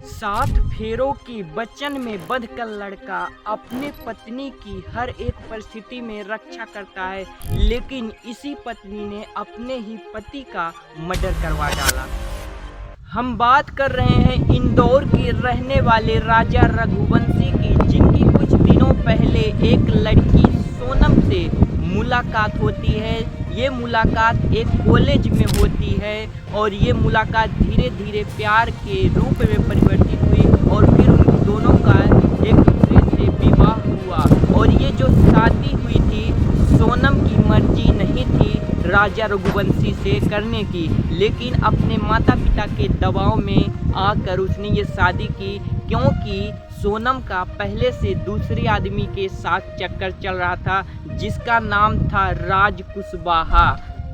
7 फेरों की वचन में बंधकर लड़का अपने पत्नी की हर एक परिस्थिति में रक्षा करता है, लेकिन इसी पत्नी ने अपने ही पति का मर्डर करवा डाला। हम बात कर रहे हैं इंदौर के रहने वाले राजा रघुवंशी की, जिनकी कुछ दिनों पहले एक लड़की सोनम से मुलाकात होती है। ये मुलाकात एक कॉलेज में होती है और ये मुलाकात धीरे धीरे प्यार के रूप में परिवर्तित हुई और फिर उन दोनों का एक दूसरे से विवाह हुआ। और ये जो शादी हुई थी, सोनम की मर्जी नहीं थी राजा रघुवंशी से करने की, लेकिन अपने माता पिता के दबाव में आकर उसने ये शादी की, क्योंकि सोनम का पहले से दूसरे आदमी के साथ चक्कर चल रहा था, जिसका नाम था राज कुशवाहा।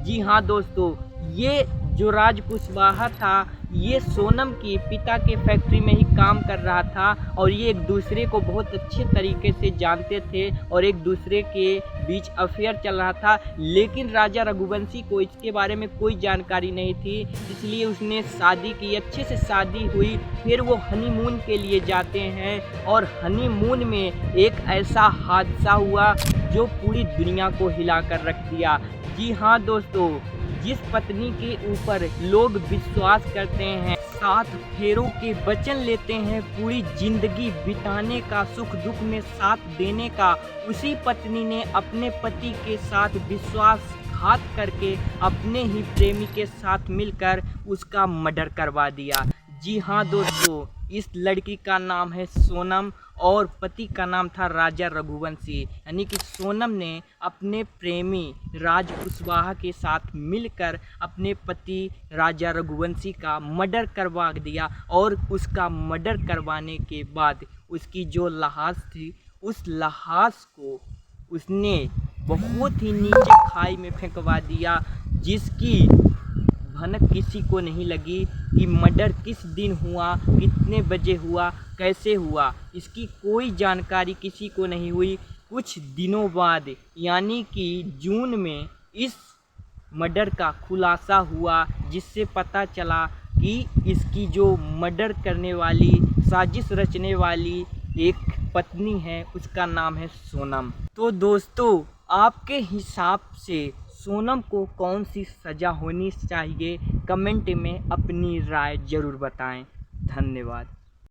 जी हाँ दोस्तों, ये जो राज कुशवाहा था, ये सोनम के पिता के फैक्ट्री में ही काम कर रहा था और ये एक दूसरे को बहुत अच्छे तरीके से जानते थे और एक दूसरे के बीच अफेयर चल रहा था। लेकिन राजा रघुवंशी को इसके बारे में कोई जानकारी नहीं थी, इसलिए उसने शादी की, अच्छे से शादी हुई। फिर वो हनीमून के लिए जाते हैं और हनीमून में एक ऐसा हादसा हुआ जो पूरी दुनिया को हिला कर रख दिया। जी हाँ दोस्तों, जिस पत्नी के ऊपर लोग विश्वास करते हैं, 7 फेरों के वचन लेते हैं, पूरी जिंदगी बिताने का, सुख दुख में साथ देने का, उसी पत्नी ने अपने पति के साथ विश्वासघात करके अपने ही प्रेमी के साथ मिलकर उसका मर्डर करवा दिया। जी हाँ दोस्तों, इस लड़की का नाम है सोनम और पति का नाम था राजा रघुवंशी। यानी कि सोनम ने अपने प्रेमी राज कुशवाहा के साथ मिलकर अपने पति राजा रघुवंशी का मर्डर करवा दिया और उसका मर्डर करवाने के बाद उसकी जो लाश थी, उस लाश को उसने बहुत ही नीचे खाई में फेंकवा दिया, जिसकी भनक किसी को नहीं लगी कि मर्डर किस दिन हुआ, कितने बजे हुआ, कैसे हुआ, इसकी कोई जानकारी किसी को नहीं हुई। कुछ दिनों बाद यानी कि जून में इस मर्डर का खुलासा हुआ, जिससे पता चला कि इसकी जो मर्डर करने वाली, साजिश रचने वाली एक पत्नी है, उसका नाम है सोनम। तो दोस्तों, आपके हिसाब से सोनम को कौन सी सज़ा होनी चाहिए? कमेंट में अपनी राय ज़रूर बताएं। धन्यवाद।